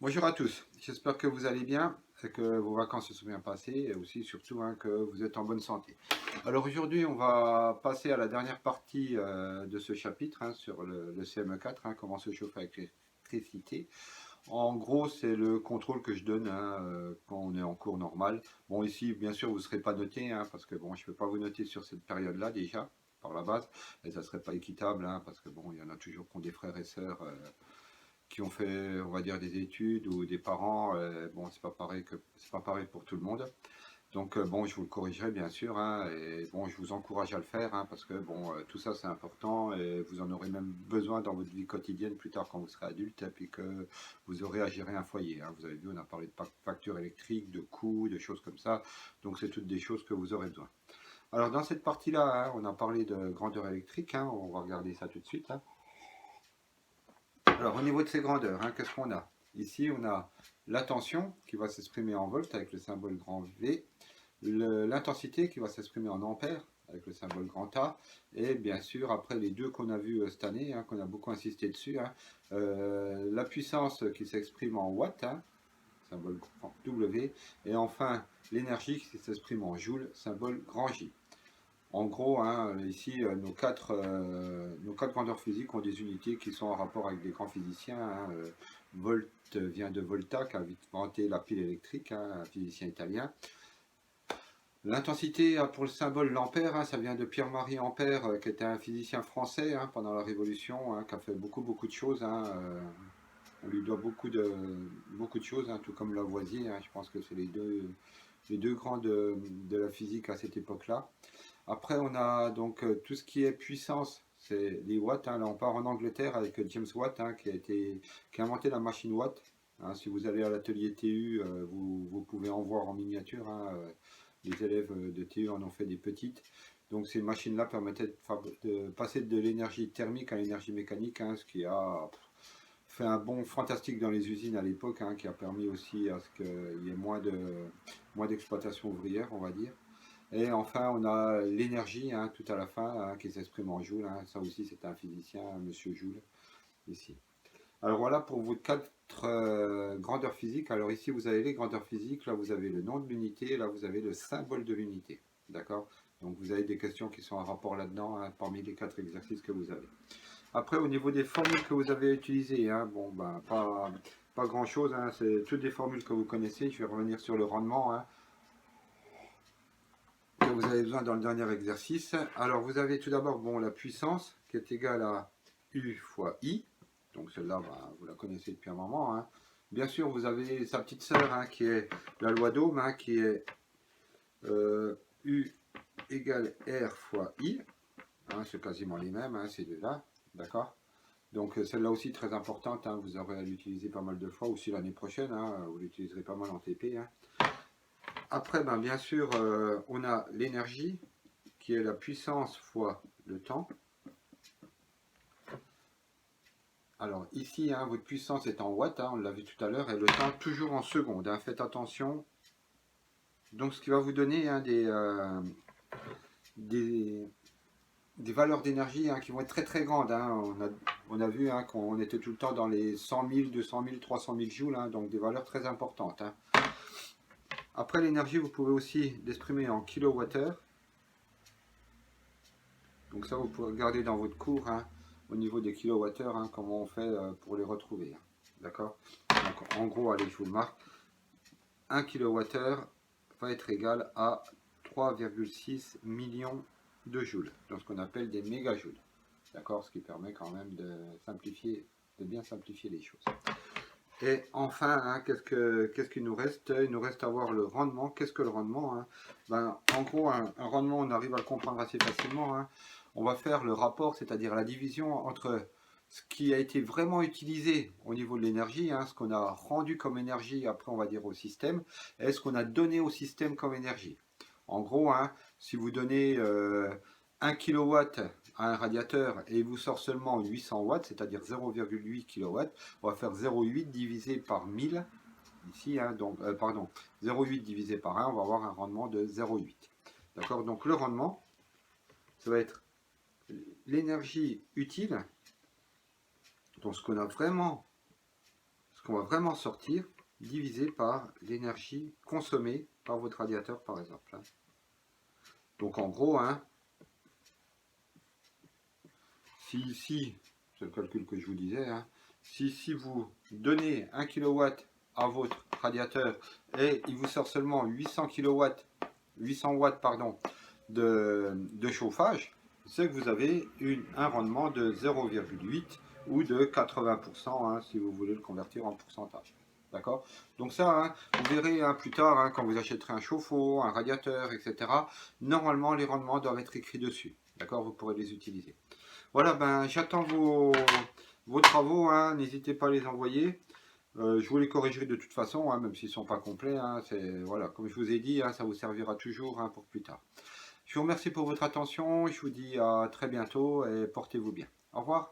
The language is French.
Bonjour à tous, j'espère que vous allez bien et que vos vacances se sont bien passées et aussi surtout que vous êtes en bonne santé. Alors aujourd'hui on va passer à la dernière partie de ce chapitre sur le CME4, comment se chauffer avec l'électricité. En gros c'est le contrôle que je donne quand on est en cours normal. Bon ici bien sûr vous ne serez pas noté parce que bon je ne peux pas vous noter sur cette période là déjà par la base et ça ne serait pas équitable parce que bon il y en a toujours qui ont des frères et sœurs qui ont fait, on va dire, des études ou des parents, bon, c'est pas pareil pour tout le monde. Donc, bon, je vous le corrigerai bien sûr, et bon, je vous encourage à le faire, parce que bon, tout ça c'est important et vous en aurez même besoin dans votre vie quotidienne plus tard quand vous serez adulte et puis que vous aurez à gérer un foyer. Vous avez vu, on a parlé de factures électriques, de coûts, de choses comme ça, donc c'est toutes des choses que vous aurez besoin. Alors, dans cette partie-là, on a parlé de grandeur électrique, on va regarder ça tout de suite. Alors, au niveau de ces grandeurs, qu'est-ce qu'on a? Ici, on a la tension qui va s'exprimer en volts avec le symbole grand V, l'intensité qui va s'exprimer en ampères avec le symbole grand A, et bien sûr, après les deux qu'on a vus cette année, qu'on a beaucoup insisté dessus, la puissance qui s'exprime en watts, symbole grand W, et enfin l'énergie qui s'exprime en joules, symbole grand J. En gros, ici, nos quatre grandeurs physiques ont des unités qui sont en rapport avec des grands physiciens. Volt vient de Volta, qui a inventé la pile électrique, un physicien italien. L'intensité pour le symbole l'ampère, ça vient de Pierre-Marie Ampère, qui était un physicien français pendant la Révolution, qui a fait beaucoup de choses. On lui doit beaucoup de choses, tout comme Lavoisier. Je pense que c'est les deux grands de la physique à cette époque-là. Après, on a donc tout ce qui est puissance, c'est les watts. Là, on part en Angleterre avec James Watt, qui a inventé la machine Watt. Si vous allez à l'atelier TU, vous pouvez en voir en miniature. Les élèves de TU en ont fait des petites. Donc ces machines-là permettaient de passer de l'énergie thermique à l'énergie mécanique, ce qui a fait un bond fantastique dans les usines à l'époque, qui a permis aussi à ce qu'il y ait moins d'exploitation ouvrière, on va dire. Et enfin, on a l'énergie, tout à la fin, qui s'exprime en Joule. Ça aussi, c'est un physicien, Monsieur Joule, ici. Alors voilà pour vos quatre grandeurs physiques. Alors ici, vous avez les grandeurs physiques. Là, vous avez le nom de l'unité. Là, vous avez le symbole de l'unité. D'accord? Donc, vous avez des questions qui sont en rapport là-dedans, parmi les quatre exercices que vous avez. Après, au niveau des formules que vous avez utilisées, bon, ben, pas grand-chose. C'est toutes des formules que vous connaissez. Je vais revenir sur le rendement. Que vous avez besoin dans le dernier exercice. Alors vous avez tout d'abord la puissance qui est égale à U fois I. Donc celle-là, vous la connaissez depuis un moment. Bien sûr, vous avez sa petite sœur qui est la loi d'Ohm, qui est U égale R fois I. C'est quasiment les mêmes, ces deux-là. D'accord. Donc celle-là aussi très importante, vous aurez à l'utiliser pas mal de fois, aussi l'année prochaine, vous l'utiliserez pas mal en TP. Après, bien sûr, on a l'énergie, qui est la puissance fois le temps. Alors ici, votre puissance est en watts, on l'a vu tout à l'heure, et le temps toujours en secondes. Faites attention. Donc ce qui va vous donner des valeurs d'énergie qui vont être très grandes. On a vu qu'on était tout le temps dans les 100 000, 200 000, 300 000 joules, donc des valeurs très importantes. Après l'énergie, vous pouvez aussi l'exprimer en kilowattheure. Donc ça, vous pouvez regarder dans votre cours, au niveau des kilowattheures, comment on fait pour les retrouver. D'accord. Donc en gros, allez, je vous le marque. 1 kWh va être égal à 3,6 millions de joules, dans ce qu'on appelle des mégajoules. D'accord. Ce qui permet quand même de bien simplifier les choses. Et enfin, qu'est-ce qu'il nous reste? Il nous reste à voir le rendement. Qu'est-ce que le rendement? En gros, un rendement, on arrive à le comprendre assez facilement. On va faire le rapport, c'est-à-dire la division entre ce qui a été vraiment utilisé au niveau de l'énergie, ce qu'on a rendu comme énergie, après on va dire au système, et ce qu'on a donné au système comme énergie. En gros, si vous donnez 1 kW à un radiateur et il vous sort seulement 800 watts, c'est-à-dire 0,8 kW, on va faire 0,8 divisé par 1000, ici, donc, pardon, 0,8 divisé par 1, on va avoir un rendement de 0,8. D'accord. Donc le rendement, ça va être l'énergie utile, donc ce qu'on qu'on va vraiment sortir divisé par l'énergie consommée par votre radiateur, par exemple. Donc en gros, si ici, c'est le calcul que je vous disais, si vous donnez 1 kW à votre radiateur et il vous sort seulement 800 watts de chauffage, c'est que vous avez un rendement de 0,8 ou de 80% si vous voulez le convertir en pourcentage. D'accord? Donc ça, vous verrez plus tard, quand vous achèterez un chauffe-eau, un radiateur, etc. Normalement, les rendements doivent être écrits dessus. D'accord? Vous pourrez les utiliser. Voilà, j'attends vos travaux, n'hésitez pas à les envoyer. Je vous les corrigerai de toute façon, même s'ils ne sont pas complets. Voilà, comme je vous ai dit, ça vous servira toujours pour plus tard. Je vous remercie pour votre attention, je vous dis à très bientôt et portez-vous bien. Au revoir.